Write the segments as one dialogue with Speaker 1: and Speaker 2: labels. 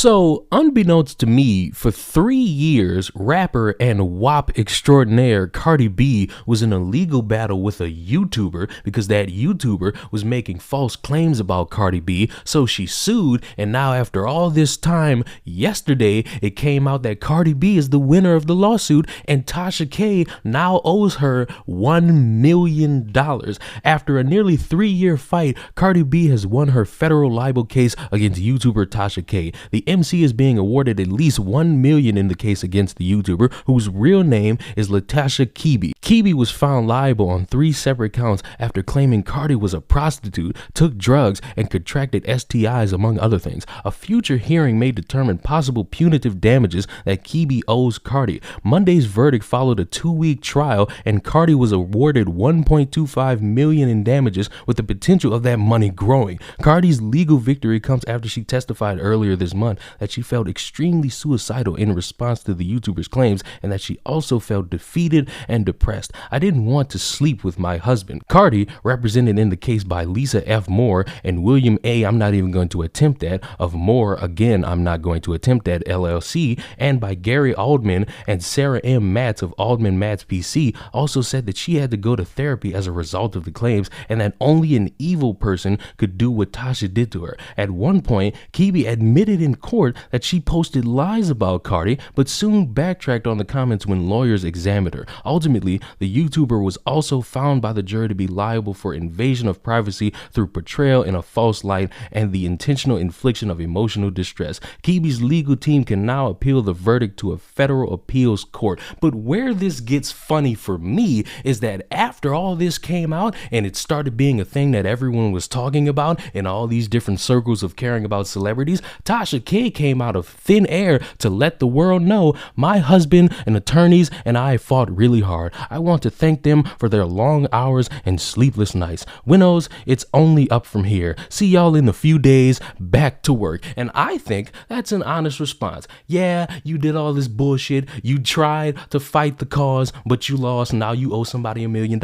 Speaker 1: So, unbeknownst to me, for 3 years, rapper and WAP extraordinaire Cardi B was in a legal battle with a YouTuber because that YouTuber was making false claims about Cardi B, so she sued, and now after all this time, yesterday, it came out that Cardi B is the winner of the lawsuit, and Tasha K now owes her $1 million. After a nearly 3-year fight, Cardi B has won her federal libel case against YouTuber Tasha K. The MC is being awarded at least $1 million in the case against the YouTuber, whose real name is Latasha Kibi. Kibi was found liable on 3 separate counts after claiming Cardi was a prostitute, took drugs, and contracted STIs, among other things. A future hearing may determine possible punitive damages that Kibi owes Cardi. Monday's verdict followed a 2-week trial, and Cardi was awarded $1.25 million in damages, with the potential of that money growing. Cardi's legal victory comes after she testified earlier this month that she felt extremely suicidal in response to the YouTuber's claims, and that she also felt defeated and depressed. "I didn't want to sleep with my husband." Cardi, represented in the case by Lisa F. Moore and William A. I'm not even going to attempt that, of Moore, again, I'm not going to attempt that, LLC, and by Gary Aldman and Sarah M. Matz of Aldman Matz PC, also said that she had to go to therapy as a result of the claims, and that only an evil person could do what Tasha did to her. At one point, Kibi admitted in court that she posted lies about Cardi, but soon backtracked on the comments when lawyers examined her. Ultimately, the YouTuber was also found by the jury to be liable for invasion of privacy through portrayal in a false light and the intentional infliction of emotional distress. Kibi's legal team can now appeal the verdict to a federal appeals court. But where this gets funny for me is that after all this came out and it started being a thing that everyone was talking about in all these different circles of caring about celebrities, Tasha K came out of thin air to let the world know, "My husband and attorneys and I fought really hard. I want to thank them for their long hours and sleepless nights. Winnows, it's only up from here. See y'all in a few days, back to work." And I think that's an honest response. Yeah, you did all this bullshit. You tried to fight the cause, but you lost. Now you owe somebody $1 million.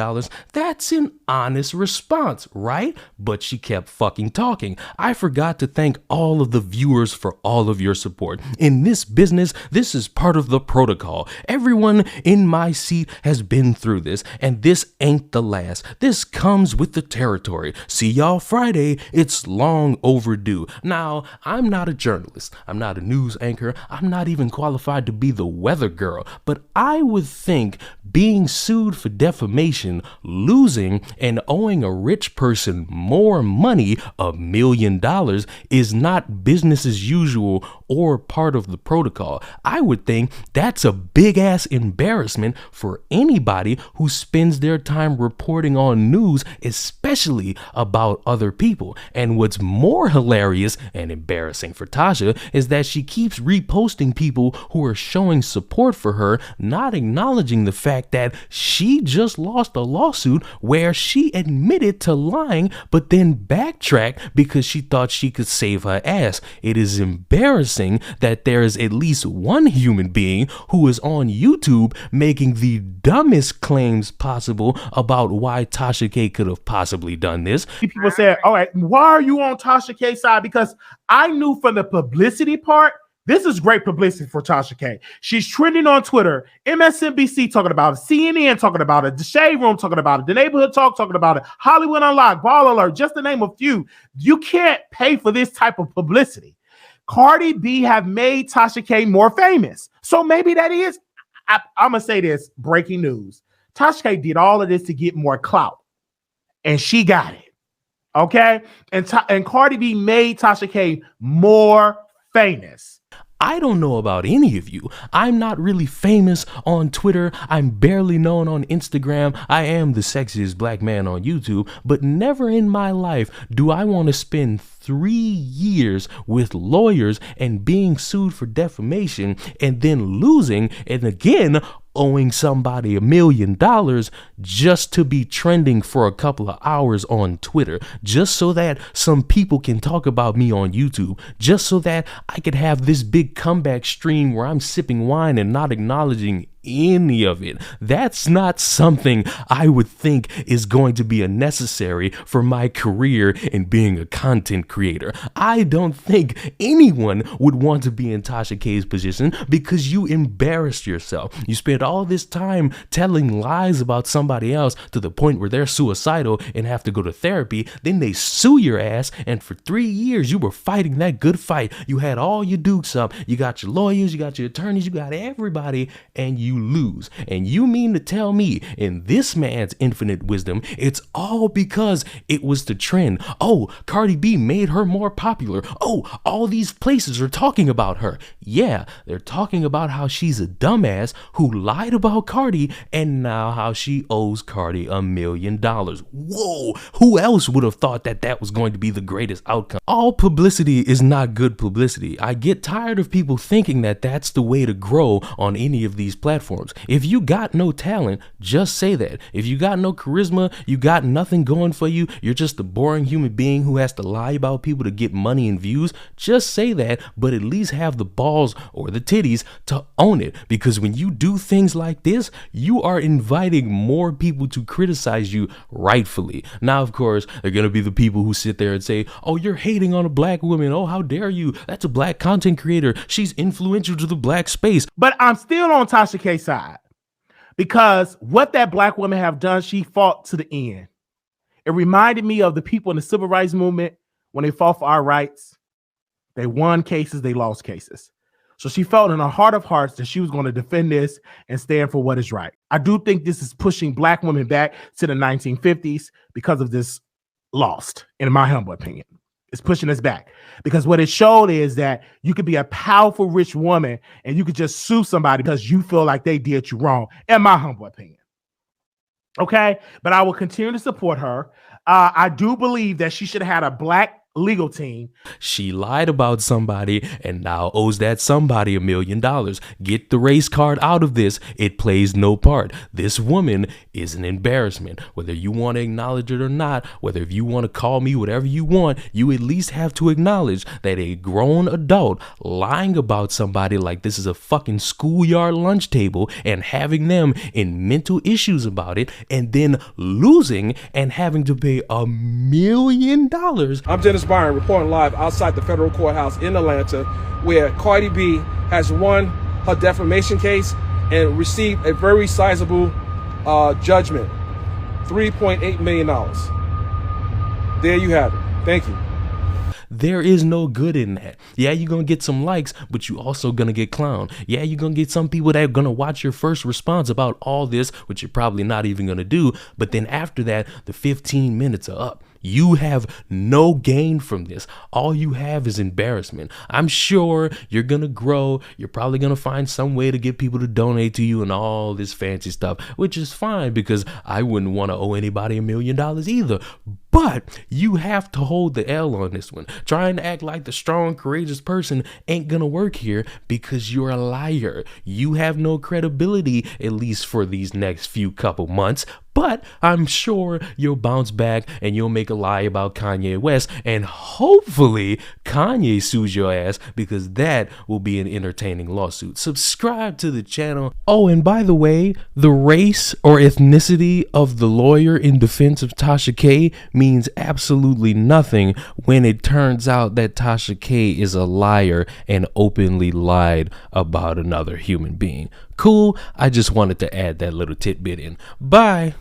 Speaker 1: That's an honest response, right? But she kept fucking talking. I forgot to thank all of the viewers for all of your support. In this business, this is part of the protocol. Everyone in my seat has been through this, and this ain't the last. This comes with the territory. See y'all Friday. It's long overdue. Now, I'm not a journalist. I'm not a news anchor. I'm not even qualified to be the weather girl, but I would think being sued for defamation, losing, and owing a rich person more money, $1 million, is not business as usual or part of the protocol. I would think that's a big ass embarrassment for anybody who spends their time reporting on news, especially about other people. And what's more hilarious and embarrassing for Tasha is that she keeps reposting people who are showing support for her, not acknowledging the fact that she just lost a lawsuit where she admitted to lying, but then backtracked because she thought she could save her ass. It is embarrassing that there is at least one human being who is on YouTube making the dumbest claims possible about why Tasha K could have possibly done this.
Speaker 2: People said, all right, why are you on Tasha K's side? Because I knew from the publicity part, this is great publicity for Tasha K. She's trending on Twitter, MSNBC talking about it, CNN talking about it, The Shade Room talking about it, The Neighborhood Talk talking about it, Hollywood Unlocked, Ball Alert, just to name a few. You can't pay for this type of publicity. Cardi B have made Tasha K more famous. So maybe that is, I'm going to say this, breaking news. Tasha K did all of this to get more clout, and she got it. Okay? And Cardi B made Tasha K more famous.
Speaker 1: I don't know about any of you. I'm not really famous on Twitter. I'm barely known on Instagram. I am the sexiest black man on YouTube, but never in my life do I want to spend 3 years with lawyers and being sued for defamation and then losing and again owing somebody $1 million just to be trending for a couple of hours on Twitter, just so that some people can talk about me on YouTube, just so that I could have this big comeback stream where I'm sipping wine and not acknowledging any of it. That's not something I would think is going to be necessary for my career in being a content creator. I don't think anyone would want to be in Tasha K's position because you embarrassed yourself. You spent all this time telling lies about somebody else to the point where they're suicidal and have to go to therapy. Then they sue your ass, and for 3 years you were fighting that good fight. You had all your dukes up. You got your lawyers, you got your attorneys, you got everybody, and you lose. And you mean to tell me, in this man's infinite wisdom, it's all because it was the trend? Oh, Cardi B made her more popular. Oh, all these places are talking about her. Yeah, they're talking about how she's a dumbass who lied about Cardi, and now how she owes Cardi $1 million. Whoa, who else would have thought that that was going to be the greatest outcome? All publicity is not good publicity. I get tired of people thinking that that's the way to grow on any of these platforms. If you got no talent, just say that. If you got no charisma, you got nothing going for you, you're just a boring human being who has to lie about people to get money and views, just say that, but at least have the balls or the titties to own it. Because when you do things like this, you are inviting more people to criticize you rightfully. Now, of course, they're going to be the people who sit there and say, oh, you're hating on a black woman. Oh, how dare you? That's a black content creator. She's influential to the black space.
Speaker 2: But I'm still on Tasha K's side because what that black woman have done, she fought to the end. It reminded me of the people in the civil rights movement when they fought for our rights. They won cases, they lost cases. So she felt in her heart of hearts that she was going to defend this and stand for what is right. I do think this is pushing black women back to the 1950s because of this lost, in my humble opinion. It's pushing us back because what it showed is that you could be a powerful, rich woman and you could just sue somebody because you feel like they did you wrong, in my humble opinion. Okay, but I will continue to support her. I do believe that she should have had a black legal team.
Speaker 1: She lied about somebody and now owes that somebody $1 million. Get the race card out of this. It plays no part. This woman is an embarrassment. Whether you want to acknowledge it or not, whether if you want to call me whatever you want, you at least have to acknowledge that a grown adult lying about somebody like this is a fucking schoolyard lunch table and having them in mental issues about it and then losing and having to pay $1 million.
Speaker 3: I'm Dennis Byron reporting live outside the federal courthouse in Atlanta, where Cardi B has won her defamation case and received a very sizable judgment, $3.8 million. There you have it. Thank you.
Speaker 1: There is no good in that. Yeah, you're going to get some likes, but you also going to get clowned. Yeah, you're going to get some people that are going to watch your first response about all this, which you're probably not even going to do. But then after that, the 15 minutes are up. You have no gain from this. All you have is embarrassment. I'm sure you're going to grow. You're probably going to find some way to get people to donate to you and all this fancy stuff, which is fine because I wouldn't want to owe anybody $1 million either. But you have to hold the L on this one. Trying to act like the strong, courageous person ain't gonna work here because you're a liar. You have no credibility, at least for these next few couple months. But I'm sure you'll bounce back and you'll make a lie about Kanye West, and hopefully Kanye sues your ass because that will be an entertaining lawsuit. Subscribe to the channel. Oh, and by the way, the race or ethnicity of the lawyer in defense of Tasha K means absolutely nothing when it turns out that Tasha K is a liar and openly lied about another human being. Cool, I just wanted to add that little tidbit in. Bye.